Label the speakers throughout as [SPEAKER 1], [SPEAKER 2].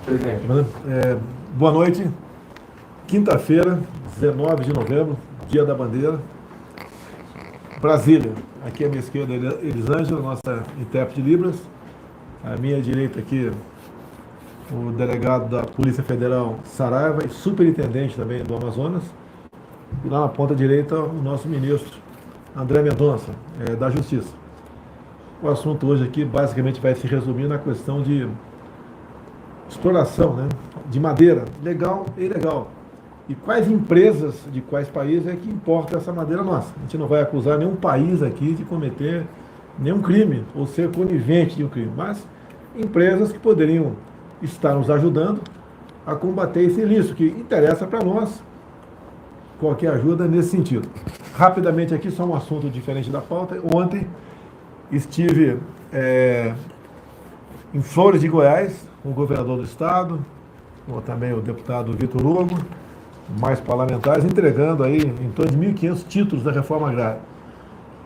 [SPEAKER 1] Presidente. Boa noite. Quinta-feira, 19 de novembro, Dia da Bandeira. Brasília. Aqui à minha esquerda, Elisângela, nossa intérprete de Libras. À minha direita aqui, o delegado da Polícia Federal, Saraiva, e superintendente também do Amazonas. E lá na ponta direita, o nosso ministro, André Mendonça, da Justiça. O assunto hoje aqui basicamente vai se resumir na questão de exploração, né, de madeira, legal e ilegal. E quais empresas de quais países é que importa essa madeira nossa. A gente não vai acusar nenhum país aqui de cometer nenhum crime ou ser conivente de um crime, mas empresas que poderiam estar nos ajudando a combater esse ilícito, que interessa para nós qualquer ajuda nesse sentido. Rapidamente aqui, só um assunto diferente da pauta. Ontem estive em Flores de Goiás, com o governador do estado, com também o deputado Vitor Hugo, mais parlamentares, entregando aí em torno de 1.500 títulos da reforma agrária.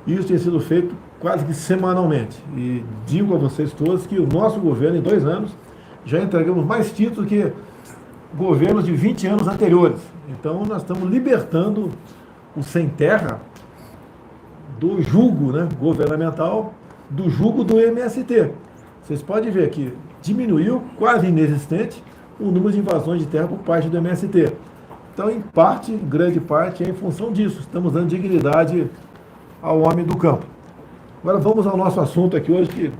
[SPEAKER 1] Isso tem sido feito quase que semanalmente. E digo a vocês todos que o nosso governo, em 2 anos, já entregamos mais títulos que governos de 20 anos anteriores. Então, nós estamos libertando o sem terra do jugo, né, governamental, do jugo do MST. Vocês podem ver que diminuiu, quase inexistente, o número de invasões de terra por parte do MST. Então, em parte, em grande parte, é em função disso. Estamos dando dignidade ao homem do campo. Agora vamos ao nosso assunto aqui hoje, que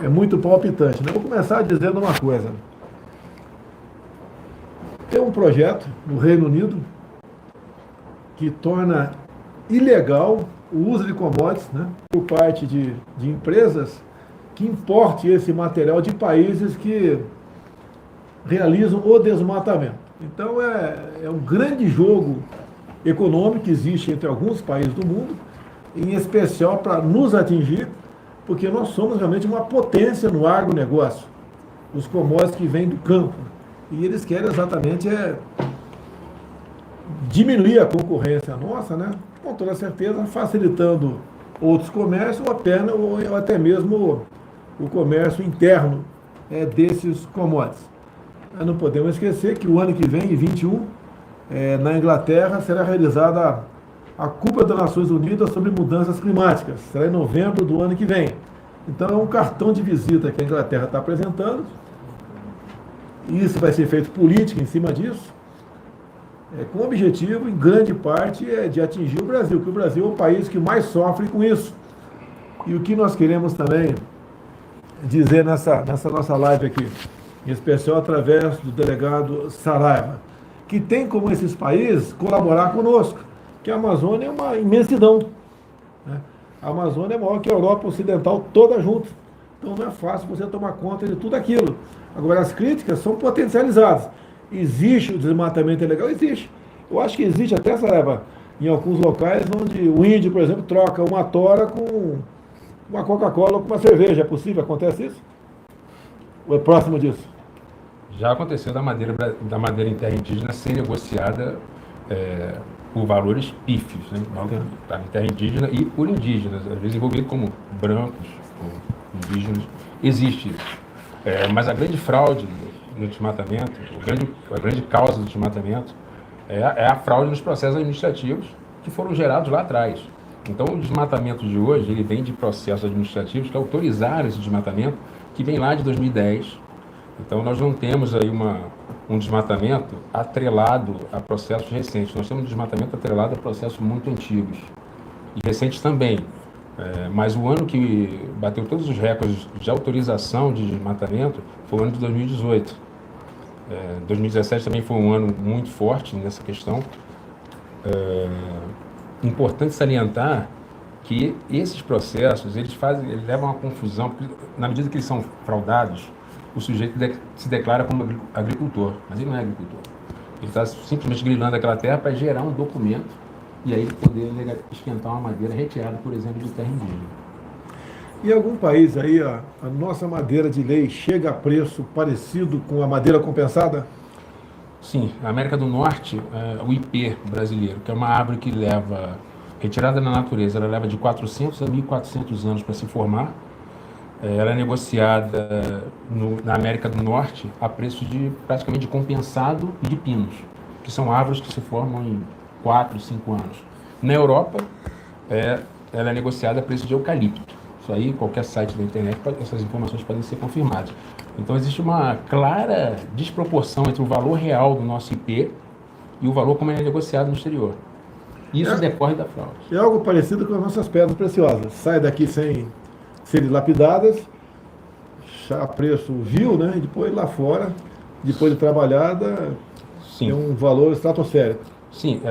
[SPEAKER 1] é muito palpitante, né? Vou começar dizendo uma coisa. Tem um projeto no Reino Unido que torna ilegal o uso de commodities, né, por parte de empresas que importe esse material de países que realizam o desmatamento. Então é um grande jogo econômico que existe entre alguns países do mundo, em especial para nos atingir, porque nós somos realmente uma potência no agronegócio, os commodities que vêm do campo. E eles querem exatamente diminuir a concorrência nossa, né? Com toda certeza, facilitando outros comércios ou até mesmo o comércio interno desses commodities. Nós não podemos esquecer que o ano que vem, em 21, na Inglaterra, será realizada a Cúpula das Nações Unidas sobre Mudanças Climáticas. Será em novembro do ano que vem. Então, é um cartão de visita que a Inglaterra está apresentando. E isso vai ser feito política em cima disso, com o objetivo, em grande parte, de atingir o Brasil, que o Brasil é o país que mais sofre com isso. E o que nós queremos também dizer nessa nossa live aqui, em especial através do delegado Saraiva, que tem como esses países colaborar conosco, que a Amazônia é uma imensidão, né? A Amazônia é maior que a Europa Ocidental toda junto. Então não é fácil você tomar conta de tudo aquilo. Agora, as críticas são potencializadas. Existe o desmatamento ilegal? Existe. Eu acho que existe até, Saraiva, em alguns locais onde o índio, por exemplo, troca uma tora com uma Coca-Cola ou com uma cerveja. É possível? Acontece isso? Ou é próximo disso?
[SPEAKER 2] Já aconteceu da madeira em terra indígena ser negociada por valores pífios, né? Em terra indígena e por indígenas, às vezes envolvido como brancos, como indígenas. Existe isso. Mas a grande fraude no desmatamento, a grande causa do desmatamento é a fraude nos processos administrativos que foram gerados lá atrás. Então, o desmatamento de hoje, ele vem de processos administrativos que autorizaram esse desmatamento, que vem lá de 2010. Então, nós não temos aí um desmatamento atrelado a processos recentes. Nós temos um desmatamento atrelado a processos muito antigos e recentes também. Mas o ano que bateu todos os recordes de autorização de desmatamento foi o ano de 2018. 2017 também foi um ano muito forte nessa questão. Importante salientar que esses processos, eles levam a confusão, porque na medida que eles são fraudados, o sujeito se declara como agricultor, mas ele não é agricultor. Ele está simplesmente grilando aquela terra para gerar um documento e aí poder esquentar uma madeira retirada, por exemplo, de terra indígena.
[SPEAKER 1] Em algum país aí, a nossa madeira de lei chega a preço parecido com a madeira compensada?
[SPEAKER 2] Sim, a América do Norte, o IP brasileiro, que é uma árvore que leva, retirada da natureza, ela leva de 400 a 1.400 anos para se formar. ela é negociada na América do Norte a preço de praticamente de compensado e de pinos, que são árvores que se formam em 4, 5 anos. Na Europa, ela é negociada a preço de eucalipto. Isso aí, qualquer site da internet, essas informações podem ser confirmadas. Então, existe uma clara desproporção entre o valor real do nosso IP e o valor como ele é negociado no exterior. Isso decorre da fraude.
[SPEAKER 1] É algo parecido com as nossas pedras preciosas. Sai daqui sem serem lapidadas, a preço vil, né? E depois lá fora, depois de trabalhada,
[SPEAKER 2] Sim.
[SPEAKER 1] tem um valor estratosférico.
[SPEAKER 2] Sim,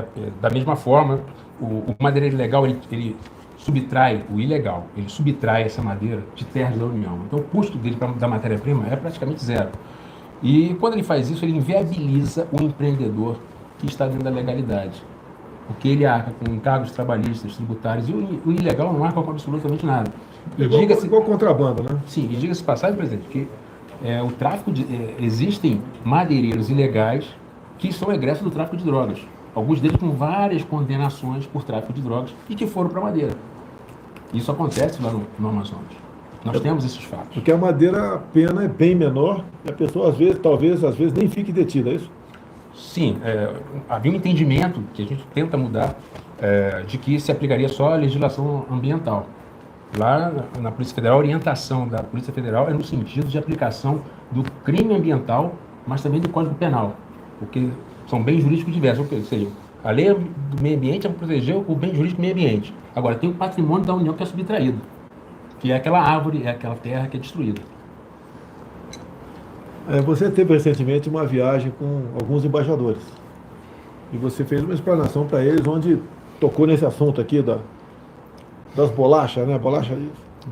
[SPEAKER 2] da mesma forma, o madeireiro legal, ele subtrai o ilegal, ele subtrai essa madeira de terras da União. Então, o custo dele da matéria-prima é praticamente zero. E quando ele faz isso, ele inviabiliza o empreendedor que está dentro da legalidade. Porque ele arca com encargos trabalhistas, tributários, e o ilegal não arca com absolutamente nada.
[SPEAKER 1] Igual contrabando, né?
[SPEAKER 2] Sim, e diga-se passagem, presidente, que o tráfico existem madeireiros ilegais que são egressos do tráfico de drogas. Alguns deles com várias condenações por tráfico de drogas e que foram para a madeira. Isso acontece lá no Amazonas. Nós temos esses fatos.
[SPEAKER 1] Porque a madeira, a pena é bem menor e a pessoa, às vezes, nem fique detida, é isso?
[SPEAKER 2] Sim, havia um entendimento que a gente tenta mudar de que se aplicaria só a legislação ambiental. Lá na Polícia Federal, a orientação da Polícia Federal é no sentido de aplicação do crime ambiental, mas também do Código Penal, porque são bens jurídicos diversos. Ou seja, a lei do meio ambiente é para proteger o bem jurídico do meio ambiente. Agora, tem o patrimônio da União que é subtraído, que é aquela árvore, é aquela terra que é destruída.
[SPEAKER 1] Você teve recentemente uma viagem com alguns embaixadores e você fez uma explanação para eles onde tocou nesse assunto aqui das bolachas, né? Bolacha,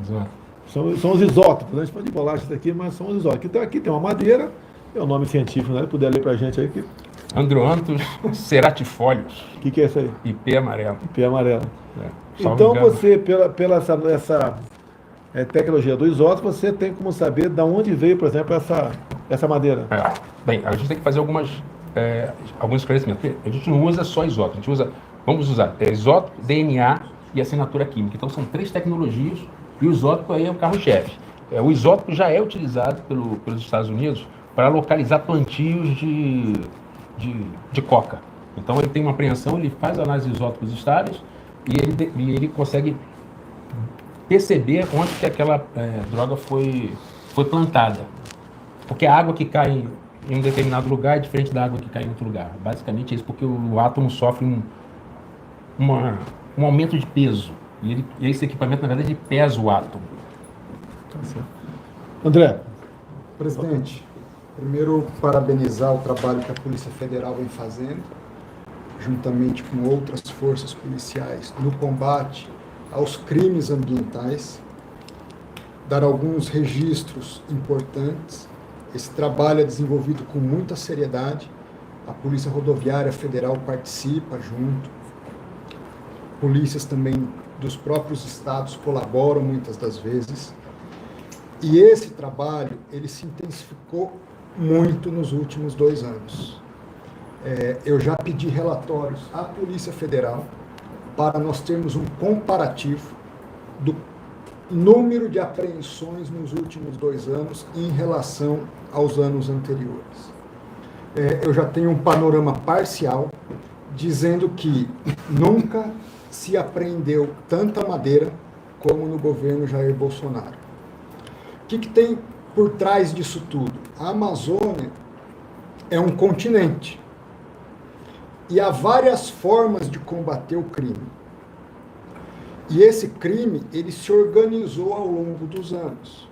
[SPEAKER 2] Exato.
[SPEAKER 1] são os isótopos, né? A gente fala de bolachas aqui, mas são os isótopos. Então aqui tem uma madeira, é o nome científico, né? Puder ler para a gente aí.
[SPEAKER 2] Androanthus ceratifolius.
[SPEAKER 1] O que é isso aí?
[SPEAKER 2] IP amarelo.
[SPEAKER 1] IP amarelo.
[SPEAKER 2] Salvo
[SPEAKER 1] Então
[SPEAKER 2] engano.
[SPEAKER 1] você, pela essa tecnologia do isótopo, você tem como saber de onde veio, por exemplo, essa madeira.
[SPEAKER 2] Bem, a gente tem que fazer alguns esclarecimentos. A gente não usa só isótopo, vamos usar isótopo, DNA e assinatura química. Então são 3 tecnologias e o isótopo aí é o carro-chefe. O isótopo já é utilizado pelos Estados Unidos para localizar plantios de coca. Então ele tem uma apreensão, ele faz análise de isótopos estáveis e ele consegue perceber onde que aquela droga foi plantada. Porque a água que cai em um determinado lugar é diferente da água que cai em outro lugar. Basicamente é isso, porque o átomo sofre um aumento de peso. E esse equipamento, na verdade, ele pesa o átomo.
[SPEAKER 1] André.
[SPEAKER 3] Presidente, primeiro parabenizar o trabalho que a Polícia Federal vem fazendo, juntamente com outras forças policiais, no combate aos crimes ambientais, dar alguns registros importantes. Esse trabalho é desenvolvido com muita seriedade, a Polícia Rodoviária Federal participa junto, polícias também dos próprios estados colaboram muitas das vezes, e esse trabalho ele se intensificou muito nos últimos 2 anos. Eu já pedi relatórios à Polícia Federal para nós termos um comparativo do número de apreensões nos últimos 2 anos em relação aos anos anteriores. Eu já tenho um panorama parcial dizendo que nunca se apreendeu tanta madeira como no governo Jair Bolsonaro. O que tem por trás disso tudo? A Amazônia é um continente e há várias formas de combater o crime. E esse crime, ele se organizou ao longo dos anos.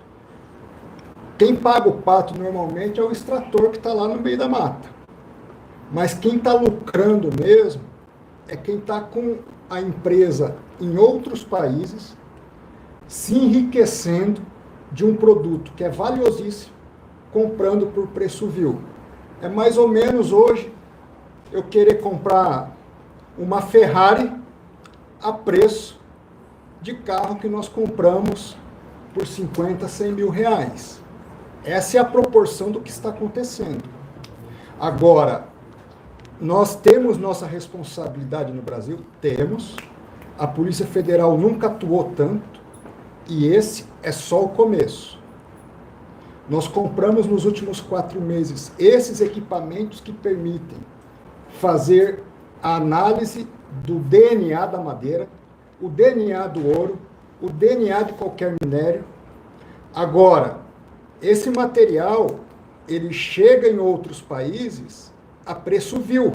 [SPEAKER 3] Quem paga o pato normalmente é o extrator que está lá no meio da mata. Mas quem está lucrando mesmo é quem está com a empresa em outros países se enriquecendo de um produto que é valiosíssimo, comprando por preço vil. É mais ou menos hoje eu querer comprar uma Ferrari a preço de carro que nós compramos por 50, 100 mil reais. Essa é a proporção do que está acontecendo. Agora, nós temos nossa responsabilidade no Brasil? Temos. A Polícia Federal nunca atuou tanto. E esse é só o começo. Nós compramos nos últimos 4 meses esses equipamentos que permitem fazer a análise do DNA da madeira, o DNA do ouro, o DNA de qualquer minério. Agora, esse material, ele chega em outros países a preço vil.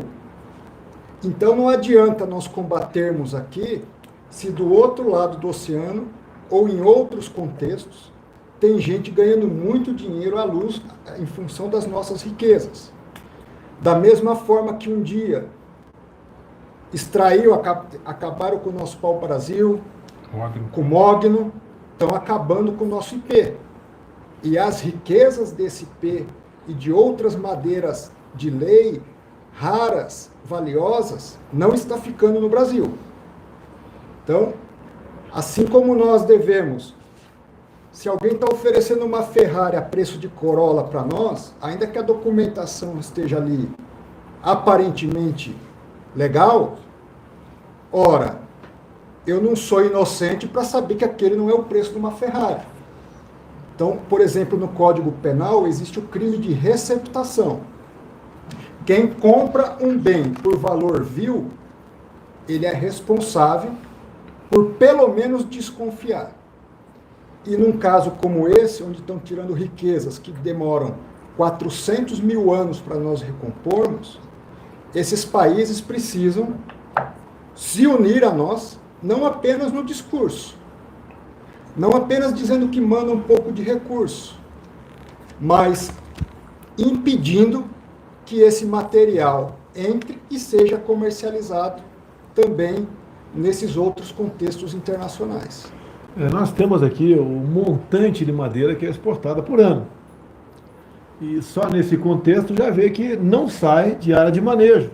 [SPEAKER 3] Então não adianta nós combatermos aqui se do outro lado do oceano ou em outros contextos tem gente ganhando muito dinheiro à luz em função das nossas riquezas. Da mesma forma que um dia acabaram com o nosso pau-brasil, com o mogno, estão acabando com o nosso IP. E as riquezas desse IP e de outras madeiras de lei, raras, valiosas, não está ficando no Brasil. Então, assim como nós devemos, se alguém está oferecendo uma Ferrari a preço de Corolla para nós, ainda que a documentação esteja ali aparentemente legal, ora, eu não sou inocente para saber que aquele não é o preço de uma Ferrari. Então, por exemplo, no Código Penal existe o crime de receptação. Quem compra um bem por valor vil, ele é responsável por pelo menos desconfiar. E num caso como esse, onde estão tirando riquezas que demoram 400 mil anos para nós recompormos, esses países precisam se unir a nós, não apenas no discurso, não apenas dizendo que manda um pouco de recurso, mas impedindo que esse material entre e seja comercializado também nesses outros contextos internacionais.
[SPEAKER 1] Nós temos aqui o montante de madeira que é exportada por ano. E só nesse contexto já vê que não sai de área de manejo.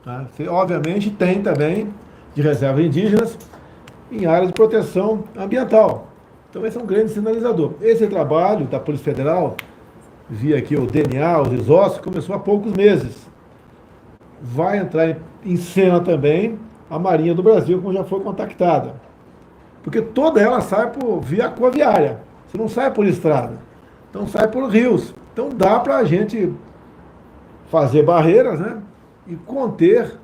[SPEAKER 1] Tá? Você, obviamente, tem também de reservas indígenas em área de proteção ambiental. Então, esse é um grande sinalizador. Esse trabalho da Polícia Federal, via aqui o DNA, os isócios, começou há poucos meses. Vai entrar em cena também a Marinha do Brasil, como já foi contactada. Porque toda ela sai por via aquaviária. Você não sai por estrada. Então sai por rios. Então dá para a gente fazer barreiras, né? E conter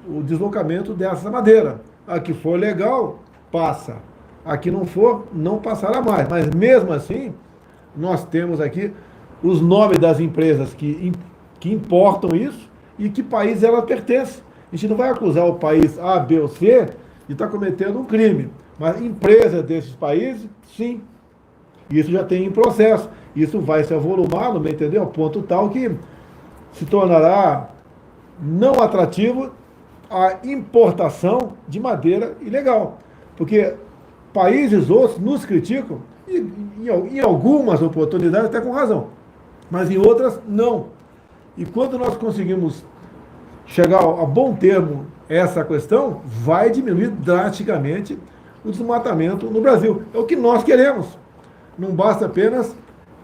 [SPEAKER 1] o deslocamento dessa madeira. A que for legal, passa. A que não for, não passará mais. Mas mesmo assim, nós temos aqui os nomes das empresas que importam isso e que país ela pertence. A gente não vai acusar o país A, B ou C de estar cometendo um crime. Mas empresas desses países, sim. Isso já tem em processo. Isso vai se avolumar, não me entendeu? Ao ponto tal que se tornará não atrativo a importação de madeira ilegal. Porque países outros nos criticam, e em algumas oportunidades até com razão, mas em outras não. E quando nós conseguimos chegar a bom termo essa questão, vai diminuir drasticamente o desmatamento no Brasil. É o que nós queremos. Não basta apenas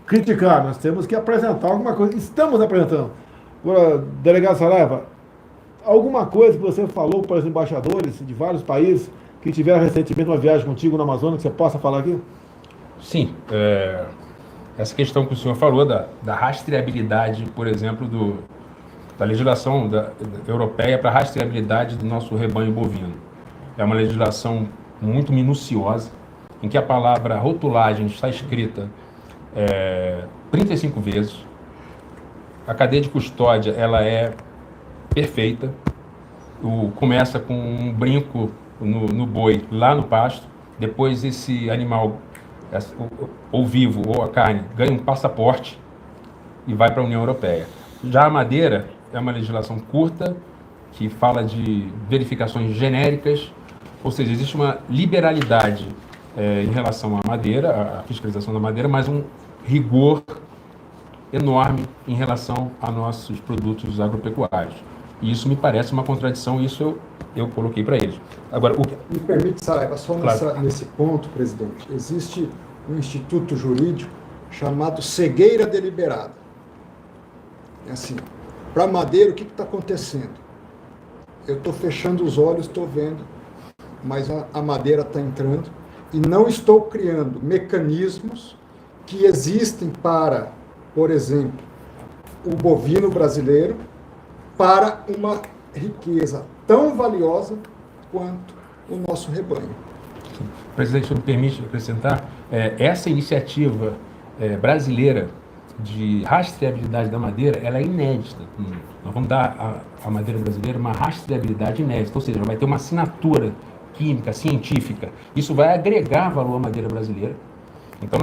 [SPEAKER 1] criticar, nós temos que apresentar alguma coisa. Estamos apresentando. Agora, delegado Saraiva, alguma coisa que você falou para os embaixadores de vários países que tiveram recentemente uma viagem contigo no Amazonas, que você possa falar aqui?
[SPEAKER 2] Sim. Essa questão que o senhor falou da rastreabilidade, por exemplo, da legislação europeia para a rastreabilidade do nosso rebanho bovino. É uma legislação muito minuciosa, em que a palavra rotulagem está escrita 35 vezes. A cadeia de custódia ela é perfeita. Começa com um brinco no boi lá no pasto, depois esse animal, ou vivo ou a carne, ganha um passaporte e vai para a União Europeia. Já a madeira é uma legislação curta, que fala de verificações genéricas, ou seja, existe uma liberalidade em relação à madeira, à fiscalização da madeira, mas um rigor enorme em relação a nossos produtos agropecuários. E isso me parece uma contradição, isso eu coloquei para eles. Agora,
[SPEAKER 3] Me permite, Saraiva, só
[SPEAKER 2] claro.
[SPEAKER 3] nesse ponto, presidente, existe um instituto jurídico chamado cegueira deliberada. É assim, para madeira, o que está acontecendo? Eu estou fechando os olhos, estou vendo, mas a madeira está entrando. e não estou criando mecanismos que existem para, por exemplo, o bovino brasileiro, para uma riqueza tão valiosa quanto o nosso rebanho.
[SPEAKER 2] Presidente, se me permite acrescentar, essa iniciativa brasileira de rastreabilidade da madeira, ela é inédita. Nós vamos dar à madeira brasileira uma rastreabilidade inédita, ou seja, vai ter uma assinatura química, científica. Isso vai agregar valor à madeira brasileira. Então,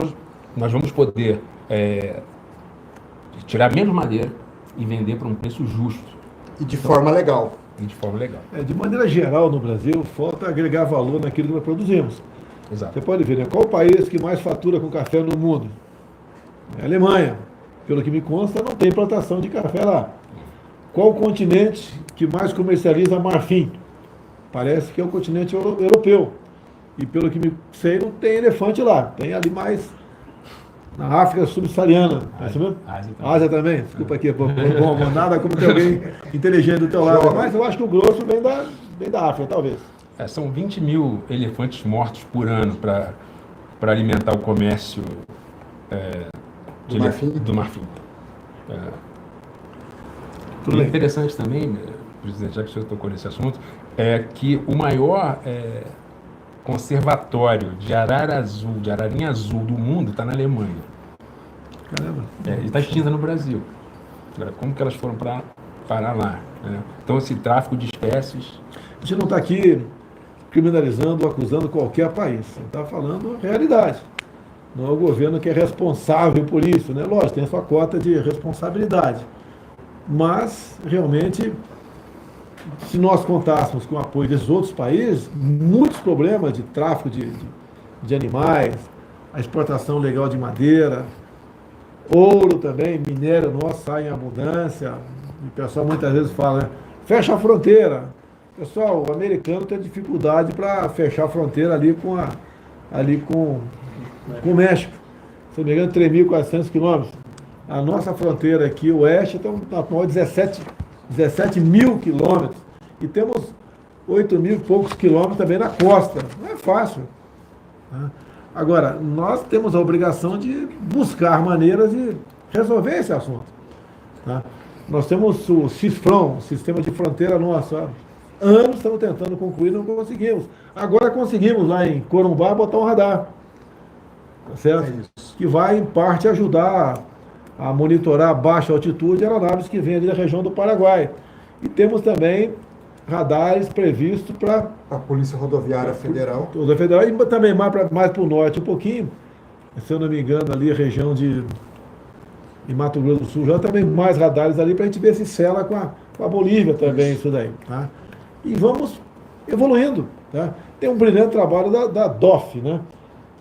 [SPEAKER 2] nós vamos poder tirar menos madeira e vender por um preço justo.
[SPEAKER 3] E de forma legal.
[SPEAKER 2] E de forma legal.
[SPEAKER 1] De maneira geral, no Brasil, falta agregar valor naquilo que nós produzimos.
[SPEAKER 2] Exato.
[SPEAKER 1] Você pode ver, né? Qual o país que mais fatura com café no mundo? É a Alemanha. Pelo que me consta, não tem plantação de café lá. Qual o continente que mais comercializa marfim? Parece que é o continente europeu. E pelo que me sei, não tem elefante lá. Tem ali mais na África subsaariana. Ásia também. Desculpa aqui, bom, nada como ter alguém inteligente do teu lado. Mas eu acho que o grosso vem da África, talvez.
[SPEAKER 2] São 20 mil elefantes mortos por ano para alimentar o comércio do marfim. E interessante também, presidente, já que o senhor tocou nesse assunto, é que o maior conservatório de ararinha azul do mundo está na Alemanha.
[SPEAKER 1] Caramba.
[SPEAKER 2] E está extinta no Brasil. Agora, como que elas foram parar lá? Né? Então, esse tráfico de espécies...
[SPEAKER 1] A gente não está aqui criminalizando ou acusando qualquer país. Você está falando a realidade. Não é o governo que é responsável por isso, né? Lógico, tem a sua cota de responsabilidade. Mas, realmente, se nós contássemos com o apoio desses outros países, muitos problemas de tráfico de animais, a exportação legal de madeira, ouro também, minério nosso sai em abundância. O pessoal muitas vezes fala, né? Fecha a fronteira. Pessoal, o americano tem dificuldade para fechar a fronteira ali com o México. Se não me engano, 3.400 quilômetros. A nossa fronteira aqui, o oeste, está maior de 17 mil quilômetros. E temos 8 mil e poucos quilômetros também na costa. Não é fácil. Né? Agora, nós temos a obrigação de buscar maneiras de resolver esse assunto. Tá? Nós temos o CISFRON, o Sistema de Fronteira Nosso. Anos estamos tentando concluir, não conseguimos. Agora conseguimos lá em Corumbá botar um radar. Tá certo? Que vai, em parte, ajudar a monitorar a baixa altitude aeronaves que vêm ali da região do Paraguai. E temos também radares previstos para
[SPEAKER 3] a Polícia Rodoviária Federal.
[SPEAKER 1] E também mais para o norte um pouquinho, se eu não me engano, ali a região de Mato Grosso do Sul, já também mais radares ali para a gente ver se sela com a Bolívia também, isso daí. Tá? E vamos evoluindo. Tá? Tem um brilhante trabalho da DOF, né?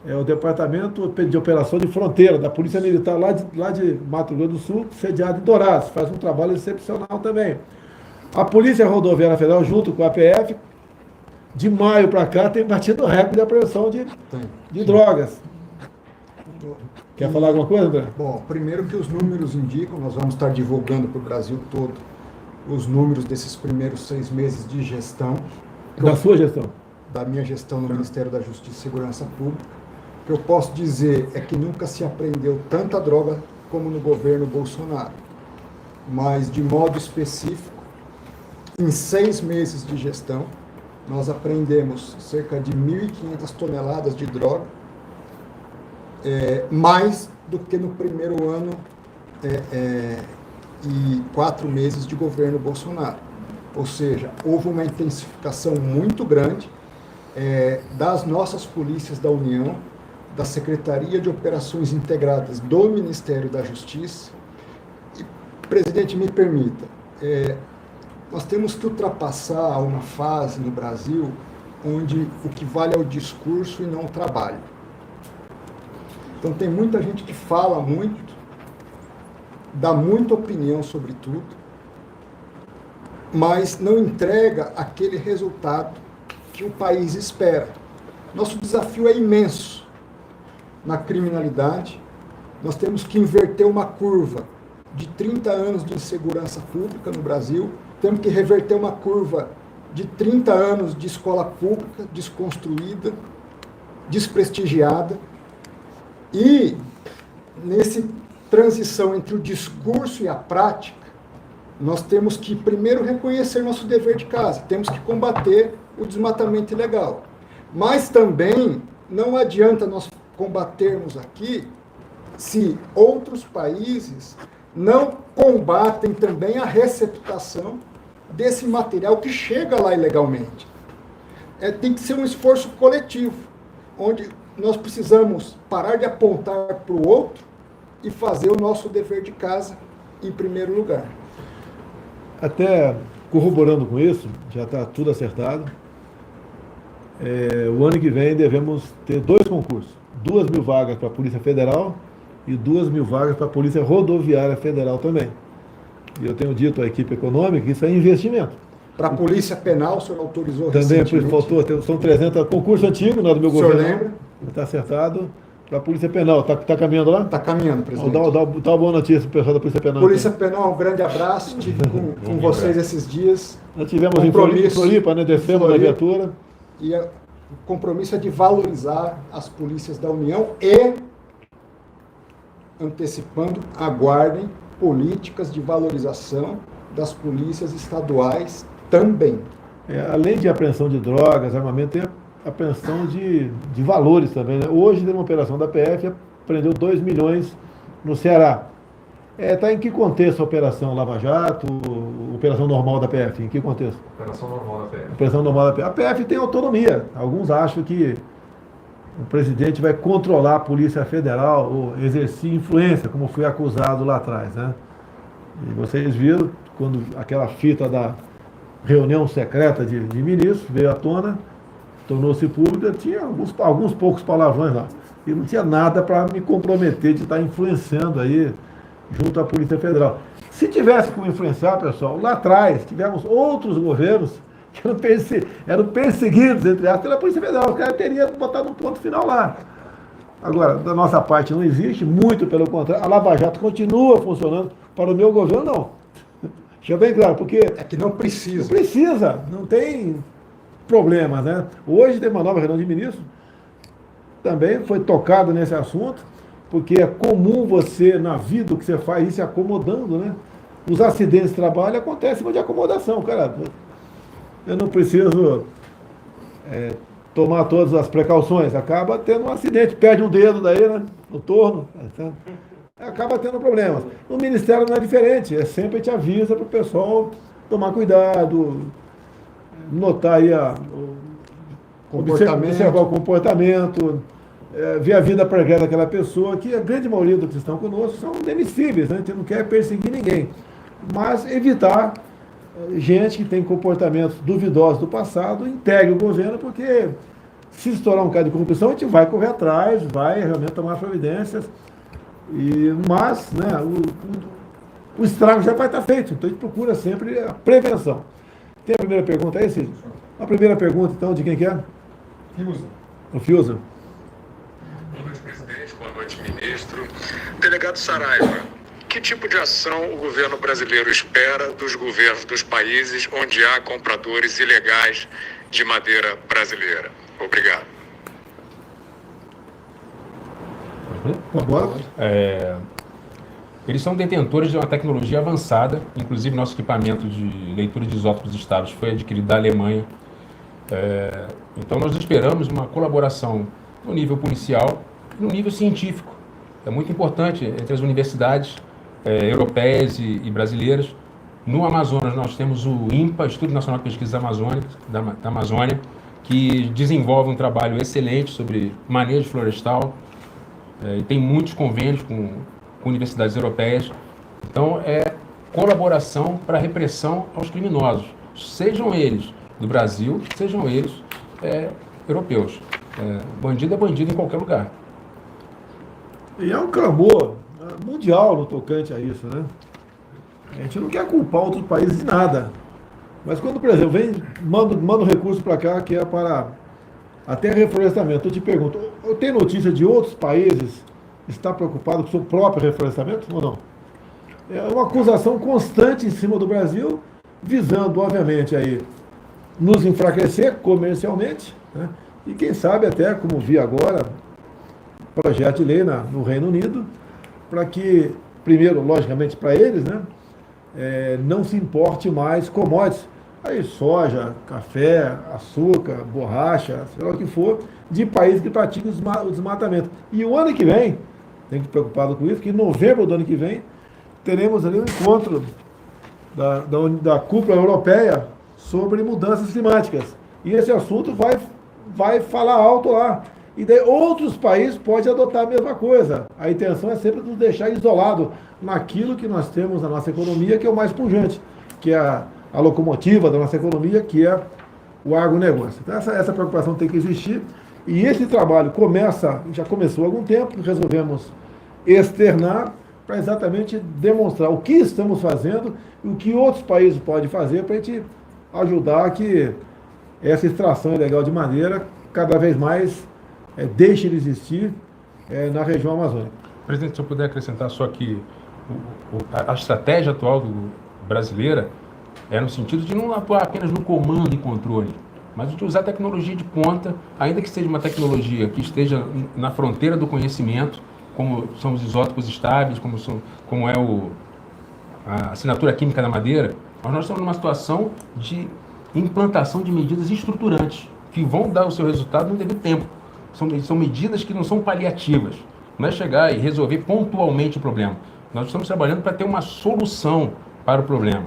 [SPEAKER 1] É o Departamento de Operação de Fronteira, da Polícia Militar lá de Mato Grosso do Sul, sediado em Dourados, faz um trabalho excepcional também. A Polícia Rodoviária Federal, junto com a APF, de maio para cá, tem batido recorde de apreensão de drogas. Quer falar alguma coisa, André?
[SPEAKER 3] Bom, primeiro que os números indicam, nós vamos estar divulgando para o Brasil todo os números desses primeiros 6 meses de gestão.
[SPEAKER 1] Da sua gestão?
[SPEAKER 3] Da minha gestão no Ministério da Justiça e Segurança Pública. O que eu posso dizer é que nunca se apreendeu tanta droga como no governo Bolsonaro. Mas, de modo específico, em 6 meses de gestão, nós apreendemos cerca de 1.500 toneladas de droga, mais do que no primeiro ano e 4 meses de governo Bolsonaro. Ou seja, houve uma intensificação muito grande das nossas polícias da União, da Secretaria de Operações Integradas do Ministério da Justiça. E, presidente, me permita, nós temos que ultrapassar uma fase no Brasil onde o que vale é o discurso e não o trabalho. Então tem muita gente que fala muito, dá muita opinião sobre tudo, mas não entrega aquele resultado que o país espera. Nosso desafio é imenso na criminalidade. Nós temos que inverter uma curva de 30 anos de insegurança pública no Brasil, temos que reverter uma curva de 30 anos de escola pública desconstruída, desprestigiada, e nessa transição entre o discurso e a prática, nós temos que primeiro reconhecer nosso dever de casa, temos que combater o desmatamento ilegal. Mas também não adianta nós combatermos aqui se outros países não combatem também a receptação desse material que chega lá ilegalmente. Tem que ser um esforço coletivo, onde nós precisamos parar de apontar para o outro e fazer o nosso dever de casa em primeiro lugar.
[SPEAKER 1] Até corroborando com isso, já está tudo acertado. O ano que vem devemos ter 2 concursos. 2.000 vagas para a Polícia Federal e 2.000 vagas para a Polícia Rodoviária Federal também. E eu tenho dito à equipe econômica que isso é investimento.
[SPEAKER 3] Para a Polícia Penal, o senhor autorizou
[SPEAKER 1] também, faltou, são 300, concurso antigo, não é do meu governo.
[SPEAKER 3] O senhor lembra?
[SPEAKER 1] Está acertado. Para a Polícia Penal, está caminhando lá?
[SPEAKER 3] Está caminhando, presidente.
[SPEAKER 1] Dá uma boa notícia para o pessoal da Polícia Penal.
[SPEAKER 3] Polícia Penal, um grande abraço. Estive com vocês esses dias.
[SPEAKER 1] Nós tivemos em Floripa, né? Descemos na viatura.
[SPEAKER 3] E o compromisso é de valorizar as polícias da União e, antecipando, aguardem políticas de valorização das polícias estaduais também.
[SPEAKER 1] Além de apreensão de drogas, armamento, tem a apreensão de valores também, né? Hoje, tem uma operação da PF, apreendeu 2 milhões no Ceará. Está em que contexto a operação Lava Jato, operação normal da PF? Em que contexto?
[SPEAKER 2] Operação normal da PF.
[SPEAKER 1] Operação normal da PF. A PF tem autonomia. Alguns acham que o presidente vai controlar a Polícia Federal ou exercer influência, como foi acusado lá atrás, né? E vocês viram, quando aquela fita da reunião secreta de ministros veio à tona, tornou-se pública, tinha alguns poucos palavrões lá. E não tinha nada para me comprometer de estar influenciando aí junto à Polícia Federal. Se tivesse como influenciar, pessoal, lá atrás tivemos outros governos que eram perseguidos, entre aspas, pela Polícia Federal. O cara teria botado um ponto final lá. Agora, da nossa parte não existe, muito pelo contrário. A Lava Jato continua funcionando. Para o meu governo, não. Deixa bem claro, porque...
[SPEAKER 3] É que não precisa.
[SPEAKER 1] Não precisa, não tem problemas, né? Hoje tem uma nova reunião de ministros, também foi tocado nesse assunto, porque é comum você, na vida, o que você faz, ir se acomodando, né? Os acidentes de trabalho acontecem de acomodação, cara. Eu não preciso tomar todas as precauções, acaba tendo um acidente, perde um dedo daí, né? No torno, acaba tendo problemas. No Ministério não é diferente, sempre te avisa para o pessoal tomar cuidado, notar aí observar o comportamento, ver a vida pregressa daquela pessoa, que a grande maioria dos que estão conosco são demissíveis, né? A gente não quer perseguir ninguém, mas evitar gente que tem comportamentos duvidosos do passado, integre o governo, porque se estourar um caso de corrupção, a gente vai correr atrás, vai realmente tomar providências, mas né, o estrago já vai estar feito, então a gente procura sempre a prevenção. Tem a primeira pergunta aí, Cid? A primeira pergunta, então, de quem que é?
[SPEAKER 3] Fiuza.
[SPEAKER 1] O Fiuza.
[SPEAKER 4] Boa noite, presidente. Boa noite, ministro. Delegado Saraiva, que tipo de ação o governo brasileiro espera dos governos dos países onde há compradores ilegais de madeira brasileira? Obrigado.
[SPEAKER 2] Eles são detentores de uma tecnologia avançada, inclusive nosso equipamento de leitura de isótopos estáveis foi adquirido da Alemanha. Então nós esperamos uma colaboração no nível policial e no nível científico. É muito importante entre as universidades europeias e brasileiras. No Amazonas nós temos o INPA, Instituto Nacional de Pesquisas da Amazônia, que desenvolve um trabalho excelente sobre manejo florestal, e tem muitos convênios com universidades europeias. Então, é colaboração para repressão aos criminosos, sejam eles do Brasil, sejam eles europeus. Bandido é bandido em qualquer lugar.
[SPEAKER 1] E é um clamor mundial no tocante a isso, né? A gente não quer culpar outros países de nada. Mas quando, por exemplo, manda um recurso para cá que é para até reflorestamento, eu te pergunto, eu tenho notícia de outros países estar preocupado com o seu próprio reflorestamento ou não? É uma acusação constante em cima do Brasil, visando, obviamente, aí, nos enfraquecer comercialmente, né? e quem sabe até, como vi agora, projeto de lei no Reino Unido, para que, primeiro, logicamente para eles, né, não se importe mais commodities, aí soja, café, açúcar, borracha, sei lá o que for, de países que praticam o desmatamento. E o ano que vem, tem que ficar preocupado com isso, que em novembro do ano que vem, teremos ali um encontro da cúpula europeia sobre mudanças climáticas. E esse assunto vai falar alto lá. E daí outros países podem adotar a mesma coisa. A intenção é sempre nos deixar isolado naquilo que nós temos na nossa economia, que é o mais pujante, que é a locomotiva da nossa economia, que é o agronegócio. Então essa preocupação tem que existir. E esse trabalho já começou há algum tempo, resolvemos externar para exatamente demonstrar o que estamos fazendo e o que outros países podem fazer para a gente ajudar que essa extração ilegal de madeira cada vez mais deixe de existir na região amazônica.
[SPEAKER 2] Presidente, se eu puder acrescentar só que a estratégia atual brasileira é no sentido de não atuar apenas no comando e controle, mas de usar tecnologia de ponta, ainda que seja uma tecnologia que esteja na fronteira do conhecimento, como são os isótopos estáveis, como é a assinatura química da madeira, mas nós estamos numa situação de implantação de medidas estruturantes, que vão dar o seu resultado no devido tempo. São medidas que não são paliativas, não é chegar e resolver pontualmente o problema. Nós estamos trabalhando para ter uma solução para o problema.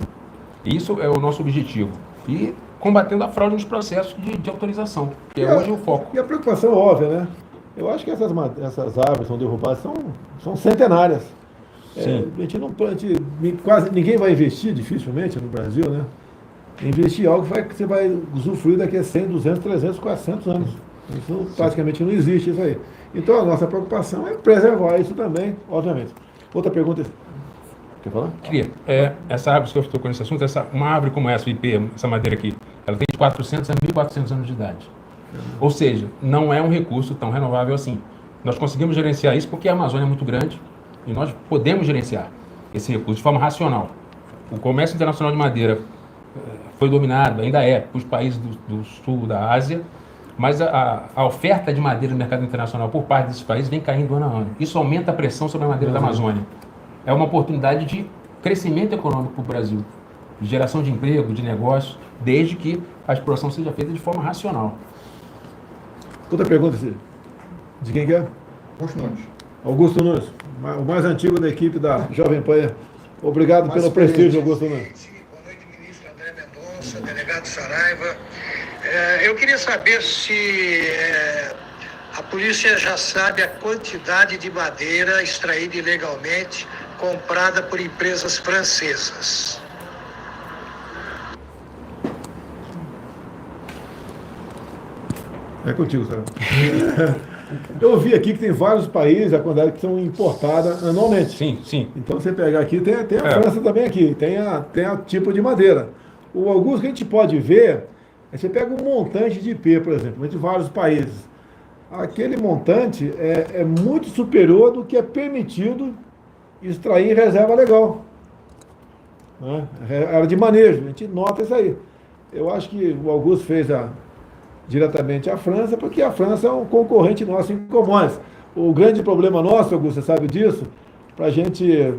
[SPEAKER 2] E isso é o nosso objetivo. E combatendo a fraude nos processos de autorização, que é hoje o foco.
[SPEAKER 1] E a preocupação é óbvia, né? Eu acho que essas árvores são derrubadas, são centenárias. Quase ninguém vai investir, dificilmente, no Brasil, né? Investir em algo que você vai usufruir daqui a 100, 200, 300, 400 anos. Isso praticamente não existe, isso aí. Então a nossa preocupação é preservar isso também, obviamente. Outra pergunta. Quer falar?
[SPEAKER 2] Queria. Essa árvore, se eu estou com esse assunto, uma árvore como essa, o IP, essa madeira aqui, ela tem de 400 a 1.400 anos de idade. Ou seja, não é um recurso tão renovável assim. Nós conseguimos gerenciar isso porque a Amazônia é muito grande e nós podemos gerenciar esse recurso de forma racional. O comércio internacional de madeira foi dominado, ainda pelos países do sul da Ásia, mas a oferta de madeira no mercado internacional por parte desses países vem caindo ano a ano. Isso aumenta a pressão sobre a madeira da Amazônia. É uma oportunidade de crescimento econômico para o Brasil, de geração de emprego, de negócio, desde que a exploração seja feita de forma racional.
[SPEAKER 1] Outra pergunta, de quem que é? Augusto Nunes, o mais antigo da equipe da Jovem Pan. Obrigado pelo prestígio, Augusto Nunes.
[SPEAKER 4] Boa noite, ministro André Mendonça, delegado Saraiva. Eu queria saber se a polícia já sabe a quantidade de madeira extraída ilegalmente, comprada por empresas francesas.
[SPEAKER 1] É contigo, Sarah. Eu vi aqui que tem vários países, a quantidade que são importadas anualmente.
[SPEAKER 2] Sim.
[SPEAKER 1] Então, você pegar aqui, tem a França também aqui, tem a tipo de madeira. O Augusto, que a gente pode ver, você pega um montante de IP, por exemplo, de vários países. Aquele montante é muito superior do que é permitido extrair em reserva legal. Né? Era de manejo, a gente nota isso aí. Eu acho que o Augusto fez diretamente a França, porque a França é um concorrente nosso em commodities. O grande problema nosso, Augusto, você sabe disso, para a gente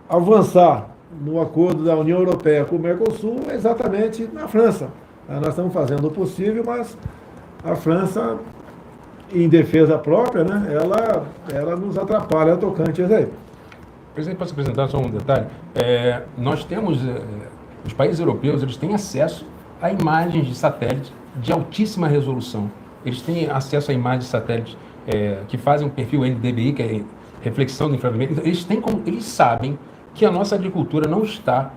[SPEAKER 1] avançar no acordo da União Europeia com o Mercosul é exatamente na França. Nós estamos fazendo o possível, mas a França, em defesa própria, né, ela nos atrapalha tocante isso aí.
[SPEAKER 2] Presidente, posso apresentar só um detalhe? Nós temos, os países europeus, eles têm acesso a imagens de satélite de altíssima resolução. Eles têm acesso a imagens de satélite que fazem um perfil NDVI, que é reflexão do infravermelho. Então, eles sabem que a nossa agricultura não está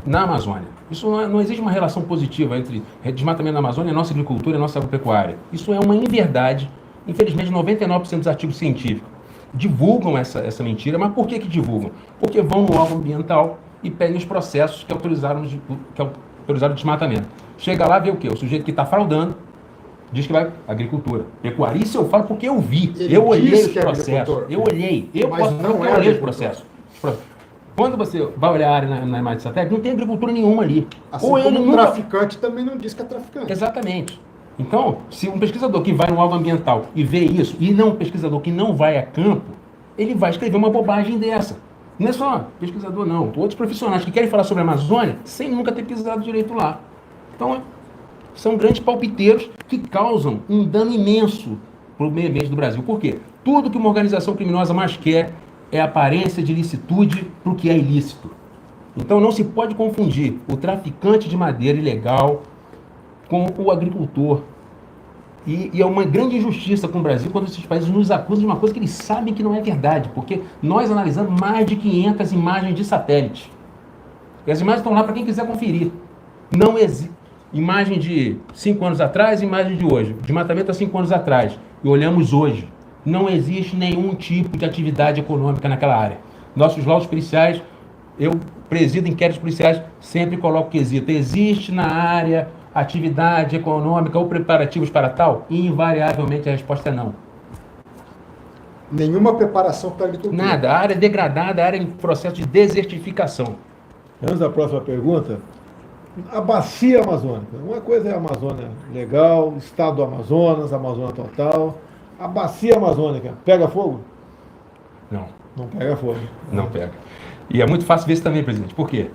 [SPEAKER 2] na Amazônia. Isso não existe uma relação positiva entre desmatamento da Amazônia, a nossa agricultura e a nossa agropecuária. Isso é uma inverdade. Infelizmente, 99% dos artigos científicos divulgam essa mentira. Mas por que divulgam? Porque vão no órgão ambiental e pedem os processos que autorizaram o desmatamento. Chega lá, vê o quê? O sujeito que está fraudando diz que vai agricultura, pecuária. Isso eu falo porque eu vi. Eu olhei os processos. Eu olhei. Eu olhei os processos. Quando você vai olhar a área na imagem de satélite, não tem agricultura nenhuma ali.
[SPEAKER 3] Assim como o traficante também não diz que é traficante.
[SPEAKER 2] Exatamente. Então, se um pesquisador que vai no órgão ambiental e vê isso, e não um pesquisador que não vai a campo, ele vai escrever uma bobagem dessa. Não é só pesquisador, não. Outros profissionais que querem falar sobre a Amazônia sem nunca ter pisado direito lá. Então, são grandes palpiteiros que causam um dano imenso para o meio ambiente do Brasil. Por quê? Tudo que uma organização criminosa mais quer é a aparência de licitude para o que é ilícito. Então, não se pode confundir o traficante de madeira ilegal com o agricultor. E é uma grande injustiça com o Brasil quando esses países nos acusam de uma coisa que eles sabem que não é verdade, porque nós analisamos mais de 500 imagens de satélite. E as imagens estão lá para quem quiser conferir. Não existe imagem de 5 anos atrás, imagem de hoje. De matamento há 5 anos atrás. E olhamos hoje. Não existe nenhum tipo de atividade econômica naquela área. Nossos laudos periciais, eu presido inquéritos policiais, sempre coloco quesito. Existe na área atividade econômica ou preparativos para tal? Invariavelmente a resposta é não.
[SPEAKER 3] Nenhuma preparação para a agricultura?
[SPEAKER 2] Nada. A área é degradada, a área em processo de desertificação.
[SPEAKER 1] Antes da próxima pergunta, a bacia amazônica. Uma coisa é a Amazônia legal, estado do Amazonas, Amazônia total. A bacia amazônica pega fogo?
[SPEAKER 2] Não.
[SPEAKER 1] Não pega fogo.
[SPEAKER 2] Não pega. E é muito fácil ver isso também, presidente. Por quê?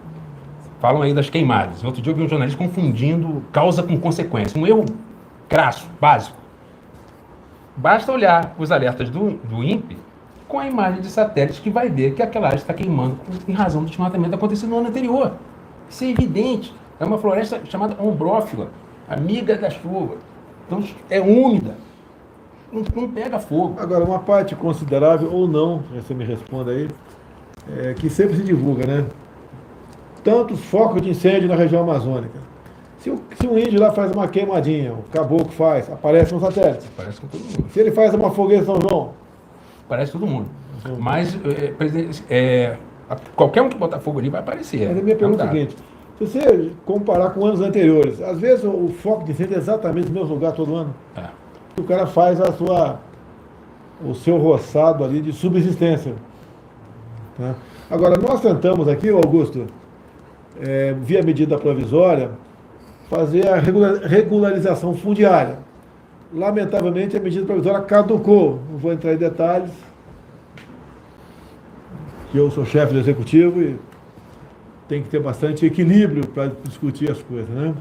[SPEAKER 2] Falam aí das queimadas. Outro dia eu vi um jornalista confundindo causa com consequência. Um erro crasso, básico. Basta olhar os alertas do INPE com a imagem de satélite que vai ver que aquela área está queimando em razão do desmatamento acontecido no ano anterior. Isso é evidente. É uma floresta chamada ombrófila, amiga da chuva. Então é úmida. Não pega fogo.
[SPEAKER 1] Agora, uma parte considerável, ou não, você me responda aí, que sempre se divulga, né? Tantos focos de incêndio na região amazônica. Se um índio lá faz uma queimadinha, o caboclo faz, aparece no satélite.
[SPEAKER 2] Aparece com todo mundo.
[SPEAKER 1] Se ele faz uma fogueira em São João,
[SPEAKER 2] Aparece todo mundo. Mas, presidente, qualquer um que botar fogo ali vai aparecer.
[SPEAKER 1] Mas a minha pergunta é a seguinte: se você comparar com anos anteriores, às vezes o foco de incêndio é exatamente no mesmo lugar todo ano. O cara faz o seu roçado ali de subsistência. Tá? Agora, nós tentamos aqui, Augusto, via medida provisória, fazer a regularização fundiária. Lamentavelmente, a medida provisória caducou. Não vou entrar em detalhes, que eu sou chefe do executivo e tem que ter bastante equilíbrio para discutir as coisas, né?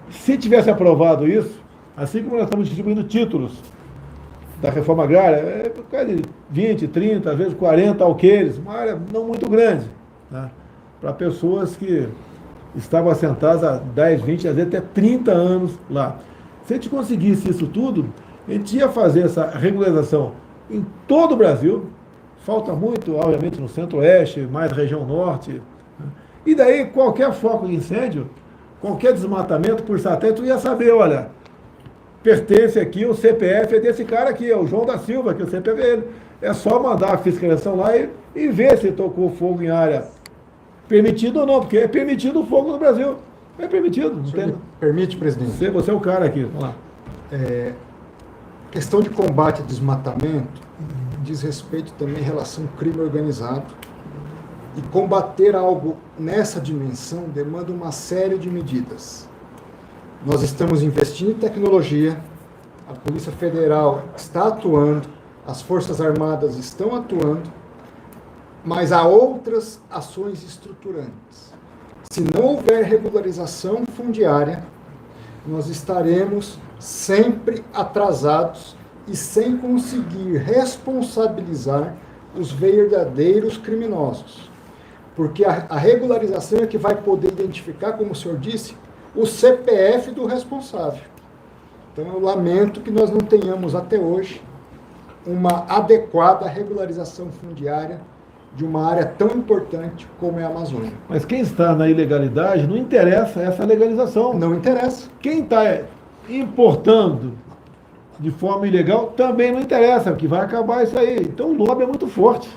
[SPEAKER 1] Se tivesse aprovado isso, assim como nós estamos distribuindo títulos da reforma agrária, quase 20, 30, às vezes 40 alqueires, uma área não muito grande, né? Para pessoas que estavam assentadas há 10, 20, às vezes até 30 anos lá. Se a gente conseguisse isso tudo, a gente ia fazer essa regularização em todo o Brasil. Falta muito, obviamente, no centro-oeste, mais região norte. Né? E daí, qualquer foco de incêndio, qualquer desmatamento por satélite, tu ia saber, olha, pertence aqui, o CPF é desse cara aqui, é o João da Silva, que o CPF é ele. É só mandar a fiscalização lá e ver se tocou fogo em área permitido ou não, porque é permitido o fogo no Brasil. É permitido. Não tem...
[SPEAKER 3] Permite, presidente?
[SPEAKER 1] Você é o cara aqui. Vamos lá.
[SPEAKER 3] Questão de combate a desmatamento diz respeito também em relação ao crime organizado. E combater algo nessa dimensão demanda uma série de medidas. Nós estamos investindo em tecnologia, a Polícia Federal está atuando, as Forças Armadas estão atuando, mas há outras ações estruturantes. Se não houver regularização fundiária, nós estaremos sempre atrasados e sem conseguir responsabilizar os verdadeiros criminosos. Porque a regularização é que vai poder identificar, como o senhor disse, o CPF do responsável. Então eu lamento que nós não tenhamos até hoje uma adequada regularização fundiária de uma área tão importante como é a Amazônia.
[SPEAKER 1] Mas quem está na ilegalidade não interessa essa legalização.
[SPEAKER 3] Não interessa.
[SPEAKER 1] Quem está importando de forma ilegal também não interessa, que vai acabar isso aí. Então o lobby é muito forte.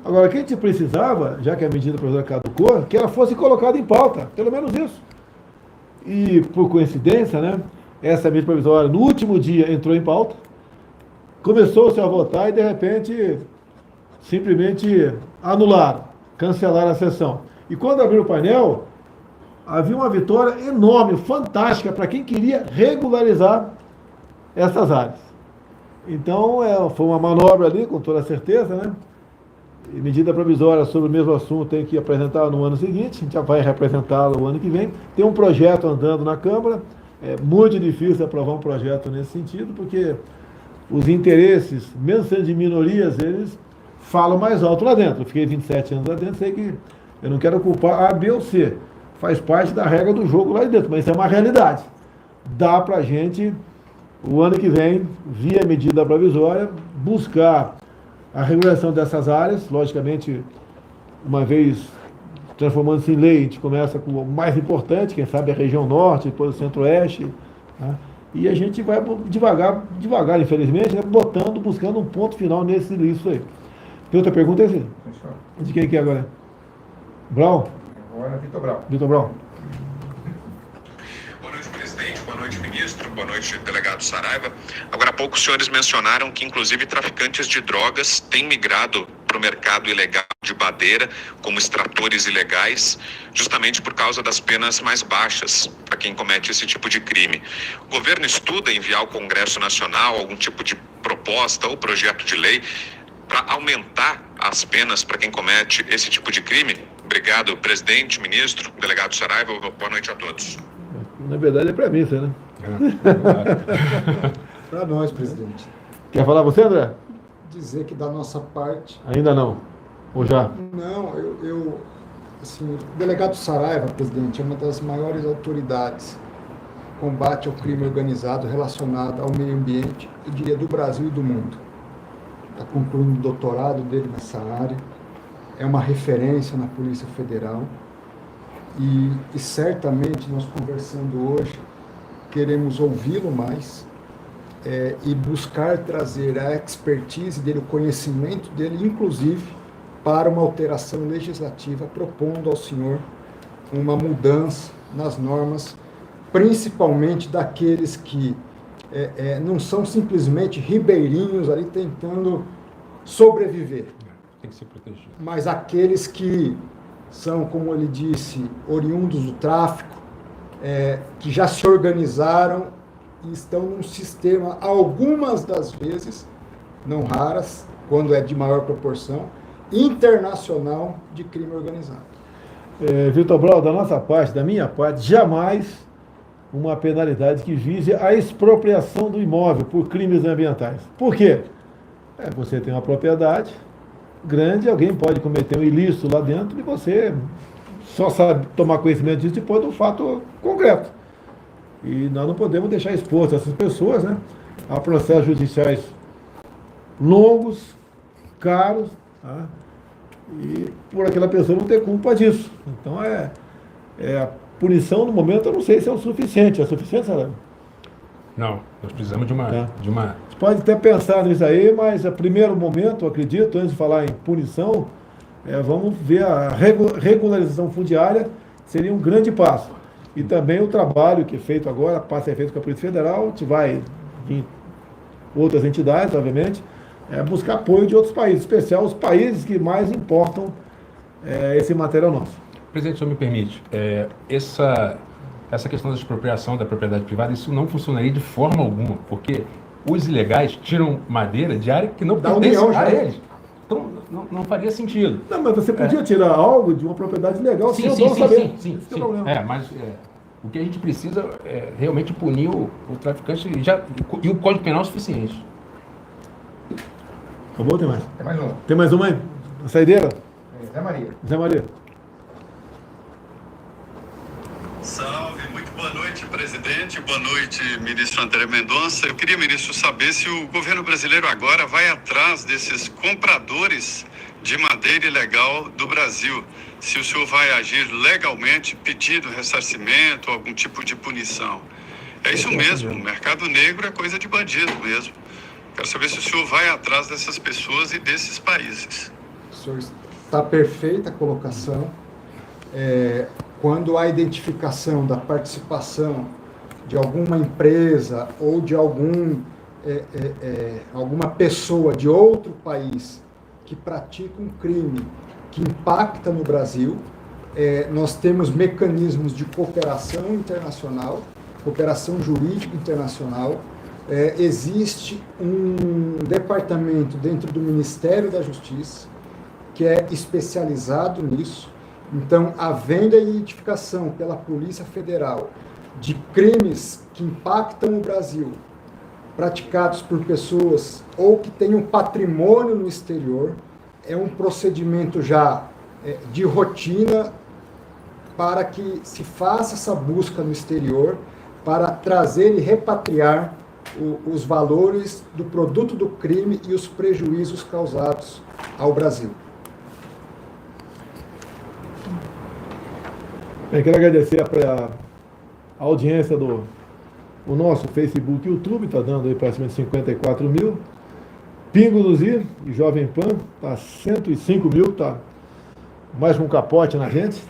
[SPEAKER 1] Agora, o que a gente precisava, já que a medida provisória caducou, que ela fosse colocada em pauta, pelo menos isso. E, por coincidência, né, essa medida provisória, no último dia, entrou em pauta, começou-se a votar e, de repente, simplesmente anularam, cancelaram a sessão. E quando abriu o painel, havia uma vitória enorme, fantástica, para quem queria regularizar essas áreas. Então, foi uma manobra ali, com toda certeza, né? E medida provisória sobre o mesmo assunto tem que apresentar no ano seguinte, a gente já vai representá-lo o ano que vem. Tem um projeto andando na Câmara, é muito difícil aprovar um projeto nesse sentido, porque os interesses, mesmo sendo de minorias, eles falam mais alto lá dentro. Eu fiquei 27 anos lá dentro, sei que eu não quero culpar A, B ou C. Faz parte da regra do jogo lá dentro, mas isso é uma realidade. Dá para a gente, o ano que vem, via medida provisória, buscar a regulação dessas áreas. Logicamente, uma vez transformando-se em lei, a gente começa com o mais importante, quem sabe a região norte, depois o centro-oeste, né? E a gente vai devagar, infelizmente, né, buscando um ponto final nesse lixo aí. Tem outra pergunta, aí? De quem que é agora? Brown?
[SPEAKER 2] Agora, Vitor Brown.
[SPEAKER 1] Vitor Brown.
[SPEAKER 4] Boa noite, presidente. Boa noite, ministro. Boa noite, delegado Saraiva. Agora há pouco os senhores mencionaram que, inclusive, traficantes de drogas têm migrado para o mercado ilegal de madeira, como extratores ilegais, justamente por causa das penas mais baixas para quem comete esse tipo de crime. O governo estuda enviar ao Congresso Nacional algum tipo de proposta ou projeto de lei para aumentar as penas para quem comete esse tipo de crime? Obrigado, presidente, ministro, delegado Saraiva. Boa noite a todos.
[SPEAKER 1] Na verdade é para mim, né?
[SPEAKER 3] Para nós, presidente.
[SPEAKER 1] Quer falar você, André?
[SPEAKER 3] Dizer que da nossa parte...
[SPEAKER 1] Ainda não. Ou já?
[SPEAKER 3] Não, assim, o delegado Saraiva, presidente, é uma das maiores autoridades de combate ao crime organizado relacionado ao meio ambiente, eu diria, do Brasil e do mundo. Está concluindo o doutorado dele nessa área, é uma referência na Polícia Federal e certamente nós conversando hoje queremos ouvi-lo mais e buscar trazer a expertise dele, o conhecimento dele, inclusive para uma alteração legislativa, propondo ao senhor uma mudança nas normas, principalmente daqueles que não são simplesmente ribeirinhos ali tentando sobreviver.
[SPEAKER 2] Tem que ser protegido.
[SPEAKER 3] Mas aqueles que são, como ele disse, oriundos do tráfico, que já se organizaram e estão num sistema, algumas das vezes, não raras, quando é de maior proporção, internacional de crime organizado.
[SPEAKER 1] Vitor Brown, da nossa parte, da minha parte, jamais uma penalidade que vise a expropriação do imóvel por crimes ambientais. Por quê? Você tem uma propriedade grande, alguém pode cometer um ilícito lá dentro e você só sabe tomar conhecimento disso depois do fato concreto. E nós não podemos deixar expostas essas pessoas, né, a processos judiciais longos, caros, tá? E por aquela pessoa não ter culpa disso. Então a punição no momento eu não sei se é o suficiente. É suficiente, Saraiva?
[SPEAKER 2] Não, nós precisamos de uma...
[SPEAKER 1] Você pode até pensar nisso aí, mas a primeiro momento, eu acredito, antes de falar em punição, vamos ver a regularização fundiária, seria um grande passo. E também o trabalho que é feito agora, passa a ser feito com a Polícia Federal, a gente vai em outras entidades, obviamente, buscar apoio de outros países, em especial os países que mais importam esse material nosso.
[SPEAKER 2] Presidente, se eu me permite, essa questão da expropriação da propriedade privada, isso não funcionaria de forma alguma, porque os ilegais tiram madeira de área que não pertence a eles. Então, não faria sentido.
[SPEAKER 1] Não, mas você podia tirar algo de uma propriedade legal sem o dono saber.
[SPEAKER 2] Sim. Mas o que a gente precisa é realmente punir o traficante e o Código Penal é suficiente.
[SPEAKER 1] Acabou ou tem mais?
[SPEAKER 5] Tem mais um.
[SPEAKER 1] Tem mais uma aí? A saideira?
[SPEAKER 5] Zé Maria.
[SPEAKER 1] Zé Maria.
[SPEAKER 6] Salve, muito boa noite, presidente. Boa noite, ministro André Mendonça. Eu queria, ministro, saber se o governo brasileiro agora vai atrás desses compradores de madeira ilegal do Brasil. Se o senhor vai agir legalmente pedindo ressarcimento, algum tipo de punição. É isso mesmo, o mercado negro é coisa de bandido mesmo. Quero saber se o senhor vai atrás dessas pessoas e desses países.
[SPEAKER 3] O senhor está perfeita a colocação. Quando há identificação da participação de alguma empresa ou de alguma pessoa de outro país que pratica um crime que impacta no Brasil, nós temos mecanismos de cooperação internacional, cooperação jurídica internacional. Existe um departamento dentro do Ministério da Justiça que é especializado nisso. Então, havendo a identificação pela Polícia Federal de crimes que impactam o Brasil, praticados por pessoas ou que tenham patrimônio no exterior, é um procedimento já de rotina para que se faça essa busca no exterior para trazer e repatriar os valores do produto do crime e os prejuízos causados ao Brasil.
[SPEAKER 1] Bem, quero agradecer a audiência do nosso Facebook e YouTube, está dando aí praticamente 54 mil. Pingo dos I e Jovem Pan, está 105 mil, está mais um capote na gente.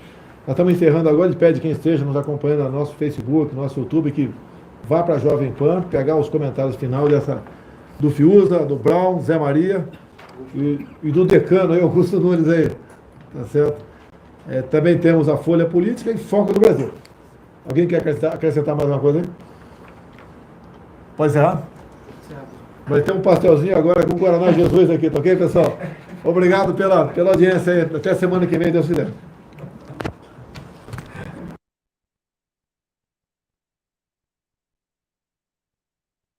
[SPEAKER 1] Nós estamos encerrando agora, ele pede quem esteja nos acompanhando no nosso Facebook, nosso YouTube, que vá para a Jovem Pan, pegar os comentários final do Fiuza, do Brown, Zé Maria e do decano aí, Augusto Nunes aí, tá certo? Também temos a Folha Política e Foco do Brasil. Alguém quer acrescentar mais uma coisa aí? Pode encerrar? Vai ter um pastelzinho agora com o Guaraná Jesus aqui, tá ok, pessoal? Obrigado pela audiência aí. Até semana que vem, Deus quiser.